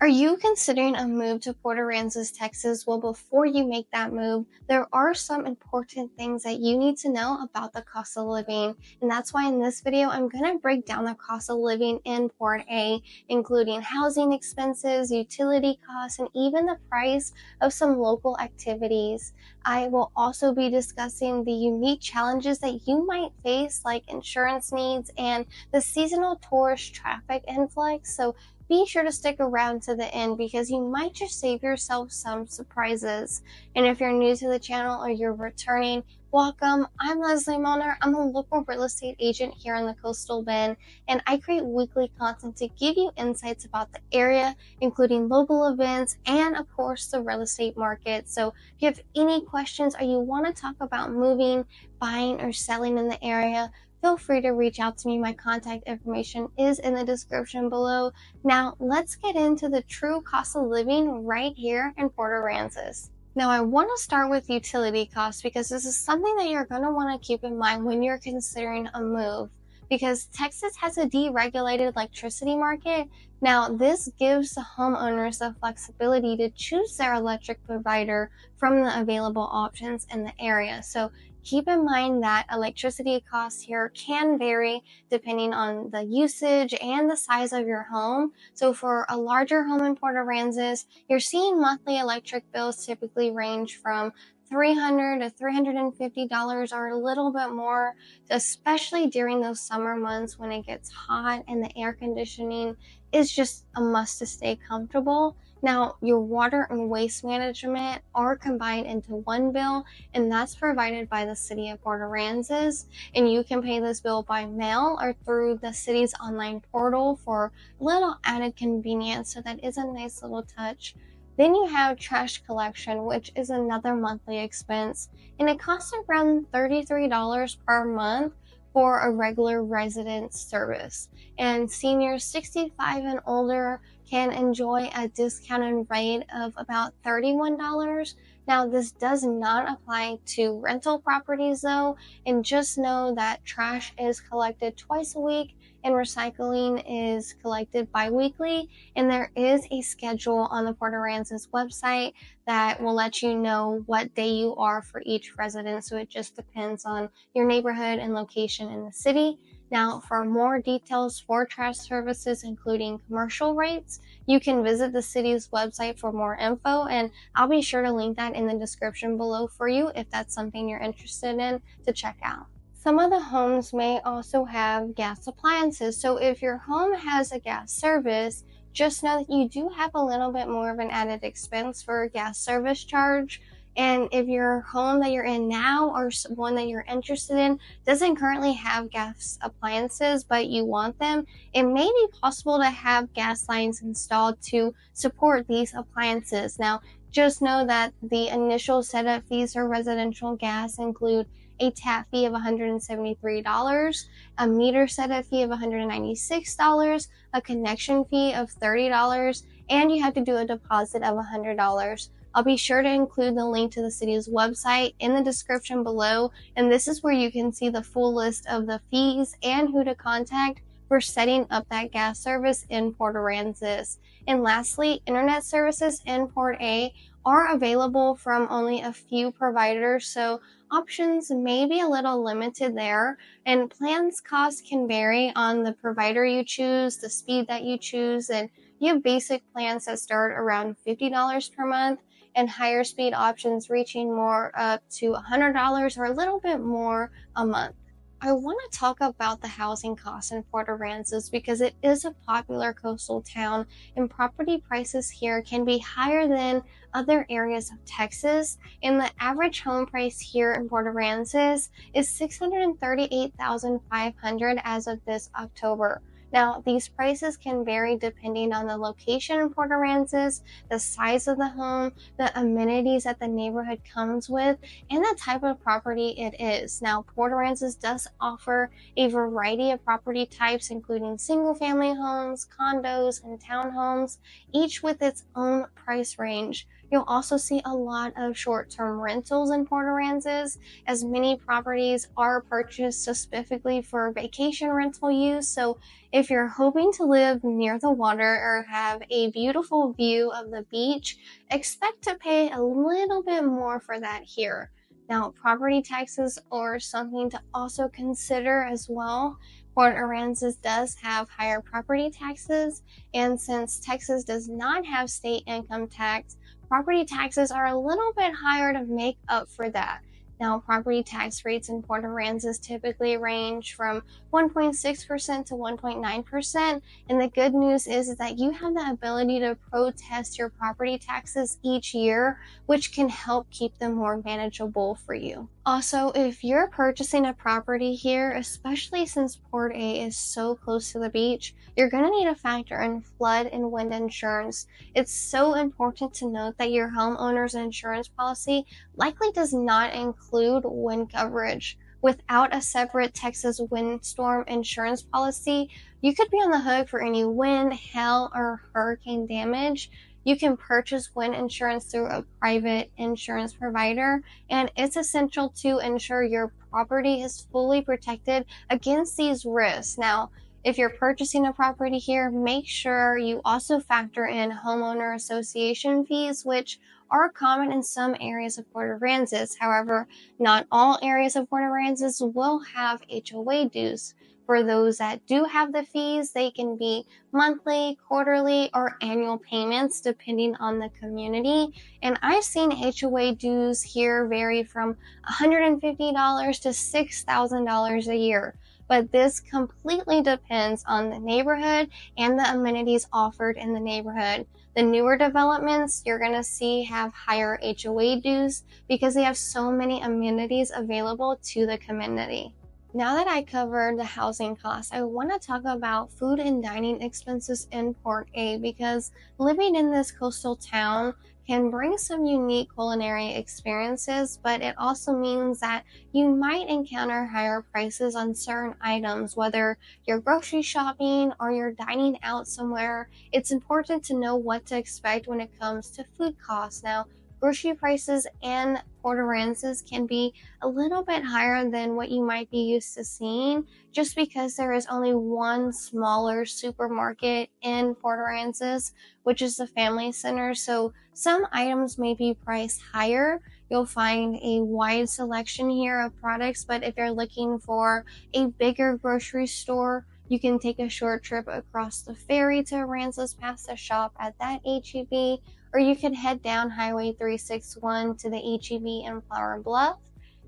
Are you considering a move to Port Aransas, Texas? Well, before you make that move, there are some important things that you need to know about the cost of living. And that's why in this video, I'm going to break down the cost of living in Port A, including housing expenses, utility costs, and even the price of some local activities. I will also be discussing the unique challenges that you might face, like insurance needs and the seasonal tourist traffic influx. So be sure to stick around to the end because you might just save yourself some surprises. And if you're new to the channel or you're returning, welcome. I'm Lezli Milner. I'm a local real estate agent here in the Coastal Bend, and I create weekly content to give you insights about the area, including local events and, of course, the real estate market. So if you have any questions or you want to talk about moving, buying, or selling in the area, feel free to reach out to me. My contact information is in the description below. Now, let's get into the true cost of living right here in Port Aransas. Now, I want to start with utility costs because this is something that you're going to want to keep in mind when you're considering a move. Because Texas has a deregulated electricity market. Now, this gives the homeowners the flexibility to choose their electric provider from the available options in the area. So keep in mind that electricity costs here can vary depending on the usage and the size of your home. So for a larger home in Port Aransas, you're seeing monthly electric bills typically range from $300 to $350 or a little bit more, especially during those summer months when it gets hot and the air conditioning is just a must to stay comfortable. Now, your water and waste management are combined into one bill, and that's provided by the city of Port Aransas. And you can pay this bill by mail or through the city's online portal for a little added convenience. So that is a nice little touch. Then you have trash collection, which is another monthly expense, and it costs around $33 per month for a regular resident service. And seniors 65 and older can enjoy a discounted rate of about $31. Now, this does not apply to rental properties though, and just know that trash is collected twice a week and recycling is collected bi-weekly, and there is a schedule on the Port Aransas website that will let you know what day you are for each resident, so it just depends on your neighborhood and location in the city. Now, for more details for trash services, including commercial rates, you can visit the city's website for more info, and I'll be sure to link that in the description below for you if that's something you're interested in to check out. Some of the homes may also have gas appliances, so if your home has a gas service, just know that you do have a little bit more of an added expense for a gas service charge. And if your home that you're in now or one that you're interested in doesn't currently have gas appliances but you want them, it may be possible to have gas lines installed to support these appliances. Now, just know that the initial setup fees for residential gas include a tap fee of $173, a meter setup fee of $196, a connection fee of $30, and you have to do a deposit of $100. I'll be sure to include the link to the city's website in the description below, and this is where you can see the full list of the fees and who to contact for setting up that gas service in Port Aransas. And lastly, internet services in Port A are available from only a few providers, so options may be a little limited there, and plans cost can vary on the provider you choose, the speed that you choose, and you have basic plans that start around $50 per month and higher speed options reaching more up to $100 or a little bit more a month. I want to talk about the housing costs in Port Aransas because it is a popular coastal town and property prices here can be higher than other areas of Texas. And the average home price here in Port Aransas is $638,500 as of this October. Now, these prices can vary depending on the location in Port Aransas, the size of the home, the amenities that the neighborhood comes with, and the type of property it is. Now, Port Aransas does offer a variety of property types, including single-family homes, condos, and townhomes, each with its own price range. You'll also see a lot of short-term rentals in Port Aransas, as many properties are purchased specifically for vacation rental use. So if you're hoping to live near the water or have a beautiful view of the beach, expect to pay a little bit more for that here. Now, property taxes are something to also consider as well. Port Aransas does have higher property taxes, and since Texas does not have state income tax, property taxes are a little bit higher to make up for that. Now, property tax rates in Port Aransas typically range from 1.6% to 1.9%. And the good news is that you have the ability to protest your property taxes each year, which can help keep them more manageable for you. Also, if you're purchasing a property here, especially since Port A is so close to the beach, you're going to need to factor in flood and wind insurance. It's so important to note that your homeowner's insurance policy likely does not include wind coverage. Without a separate Texas windstorm insurance policy, you could be on the hook for any wind, hail, or hurricane damage. You can purchase wind insurance through a private insurance provider, and it's essential to ensure your property is fully protected against these risks. Now, if you're purchasing a property here, make sure you also factor in homeowner association fees, which are common in some areas of Port Aransas. However, not all areas of Port Aransas will have HOA dues. For those that do have the fees, they can be monthly, quarterly, or annual payments depending on the community. And I've seen HOA dues here vary from $150 to $6,000 a year. But this completely depends on the neighborhood and the amenities offered in the neighborhood. The newer developments you're going to see have higher HOA dues because they have so many amenities available to the community. Now that I covered the housing costs, I want to talk about food and dining expenses in Port A because living in this coastal town can bring some unique culinary experiences, but it also means that you might encounter higher prices on certain items, whether you're grocery shopping or you're dining out somewhere. It's important to know what to expect when it comes to food costs. Now, grocery prices in Port Aransas can be a little bit higher than what you might be used to seeing, just because there is only one smaller supermarket in Port Aransas, which is the Family Center. So some items may be priced higher. You'll find a wide selection here of products, but if you're looking for a bigger grocery store, you can take a short trip across the ferry to Aransas past the shop at that HEB, or you could head down Highway 361 to the HEB in Flower Bluff.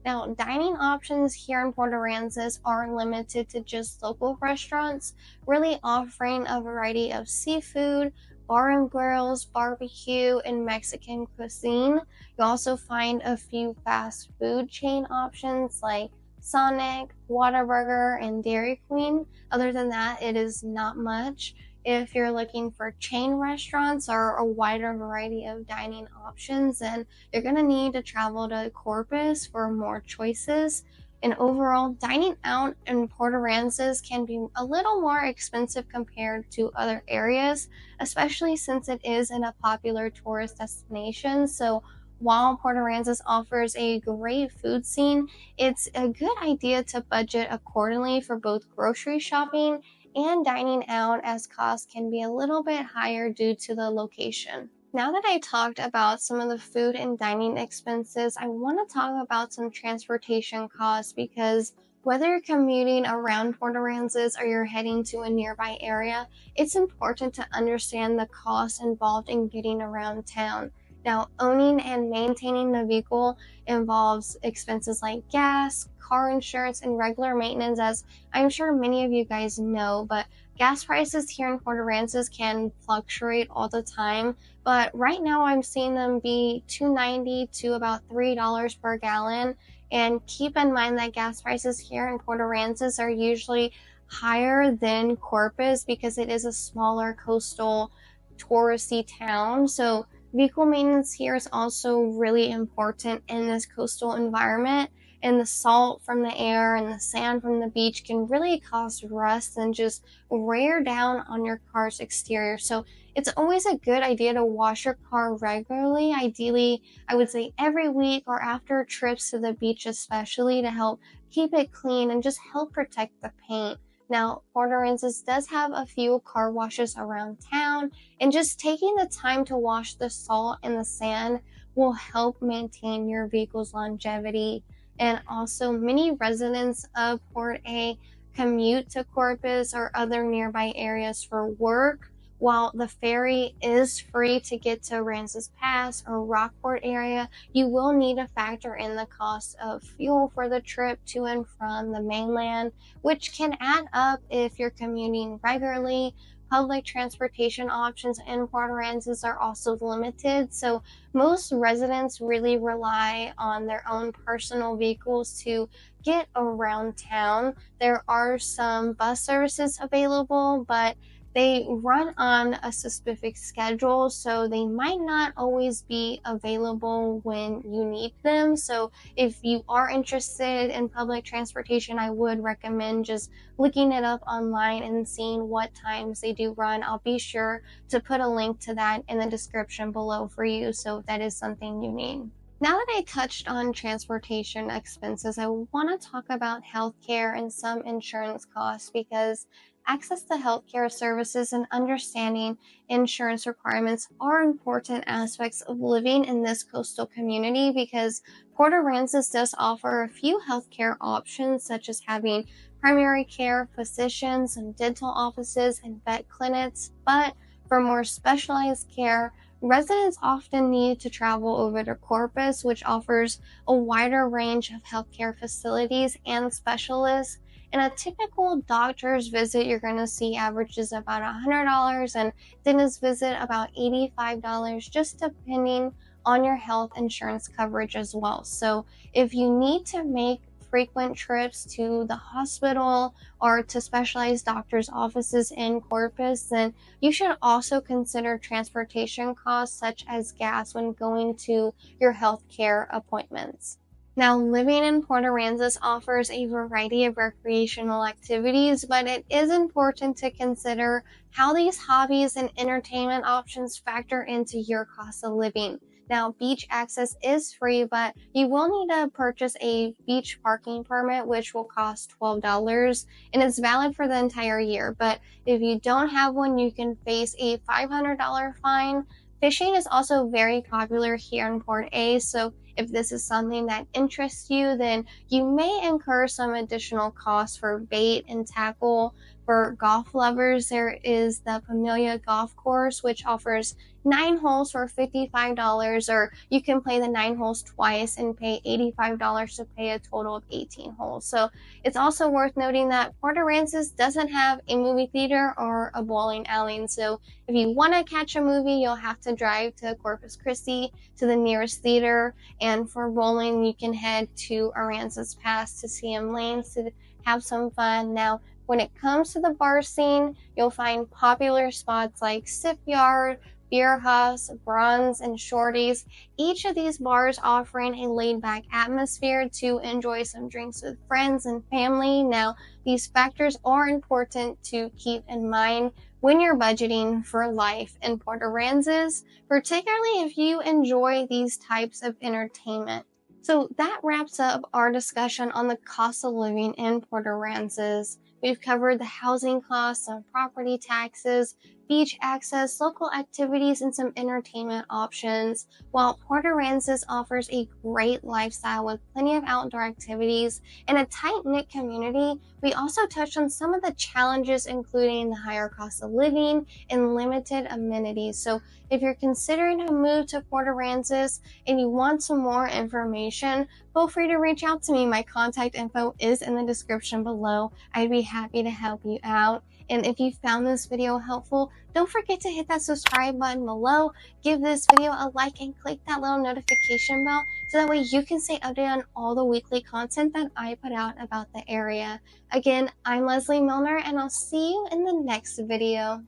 Now, dining options here in Port Aransas are limited to just local restaurants, really offering a variety of seafood, bar and grills, barbecue, and Mexican cuisine. You'll also find a few fast food chain options like Sonic, Whataburger, and Dairy Queen. Other than that, it is not much. If you're looking for chain restaurants or a wider variety of dining options, then you're going to need to travel to Corpus for more choices. And overall, dining out in Port Aransas can be a little more expensive compared to other areas, especially since it is in a popular tourist destination. So while Port Aransas offers a great food scene, it's a good idea to budget accordingly for both grocery shopping and dining out, as costs can be a little bit higher due to the location. Now that I talked about some of the food and dining expenses, I want to talk about some transportation costs because whether you're commuting around Port Aransas or you're heading to a nearby area, it's important to understand the costs involved in getting around town. Now, owning and maintaining the vehicle involves expenses like gas, car insurance, and regular maintenance, as I'm sure many of you guys know, but gas prices here in Port Aransas can fluctuate all the time. But right now I'm seeing them be $2.90 to about $3 per gallon. And keep in mind that gas prices here in Port Aransas are usually higher than Corpus because it is a smaller coastal touristy town. So vehicle maintenance here is also really important in this coastal environment, and the salt from the air and the sand from the beach can really cause rust and just wear down on your car's exterior. So it's always a good idea to wash your car regularly. Ideally, I would say every week or after trips to the beach, especially to help keep it clean and just help protect the paint. Now, Port Aransas does have a few car washes around town, and just taking the time to wash the salt and the sand will help maintain your vehicle's longevity. And also, many residents of Port A commute to Corpus or other nearby areas for work. While the ferry is free to get to Aransas Pass or Rockport area, you will need to factor in the cost of fuel for the trip to and from the mainland, which can add up if you're commuting regularly. Public transportation options in Port Aransas are also limited, so most residents really rely on their own personal vehicles to get around town. There are some bus services available, but they run on a specific schedule, so they might not always be available when you need them. So if you are interested in public transportation, I would recommend just looking it up online and seeing what times they do run. I'll be sure to put a link to that in the description below for you, so if that is something you need. Now that I touched on transportation expenses, I want to talk about healthcare and some insurance costs, because access to healthcare services and understanding insurance requirements are important aspects of living in this coastal community, because Port Aransas does offer a few healthcare options, such as having primary care physicians and dental offices and vet clinics. But for more specialized care, residents often need to travel over to Corpus, which offers a wider range of healthcare facilities and specialists. In a typical doctor's visit, you're going to see averages about $100, and dentist visit about $85, just depending on your health insurance coverage as well. So if you need to make frequent trips to the hospital or to specialized doctors' offices in Corpus, then you should also consider transportation costs such as gas when going to your healthcare appointments. Now, living in Port Aransas offers a variety of recreational activities, but it is important to consider how these hobbies and entertainment options factor into your cost of living. Now, beach access is free, but you will need to purchase a beach parking permit, which will cost $12, and it's valid for the entire year. But if you don't have one, you can face a $500 fine. Fishing is also very popular here in Port A, so if this is something that interests you, then you may incur some additional costs for bait and tackle. For golf lovers, there is the Familia Golf Course, which offers 9 holes for $55, or you can play the 9 holes twice and pay $85 to play a total of 18 holes. So it's also worth noting that Port Aransas doesn't have a movie theater or a bowling alley, and so if you want to catch a movie, you'll have to drive to Corpus Christi to the nearest theater. And for bowling, you can head to Aransas Pass to CM Lanes to have some fun. Now, when it comes to the bar scene, you'll find popular spots like Sip Yard, Beer House, Bronze, and Shorty's. Each of these bars offering a laid-back atmosphere to enjoy some drinks with friends and family. Now, these factors are important to keep in mind when you're budgeting for life in Port Aransas, particularly if you enjoy these types of entertainment. So that wraps up our discussion on the cost of living in Port Aransas. We've covered the housing costs, some property taxes, beach access, local activities, and some entertainment options. While Port Aransas offers a great lifestyle with plenty of outdoor activities and a tight-knit community, we also touched on some of the challenges, including the higher cost of living and limited amenities. So if you're considering a move to Port Aransas and you want some more information, feel free to reach out to me. My contact info is in the description below. I'd be happy to help you out. And if you found this video helpful, don't forget to hit that subscribe button below, give this video a like, and click that little notification bell so that way you can stay updated on all the weekly content that I put out about the area. Again, I'm Lezli Milner, and I'll see you in the next video.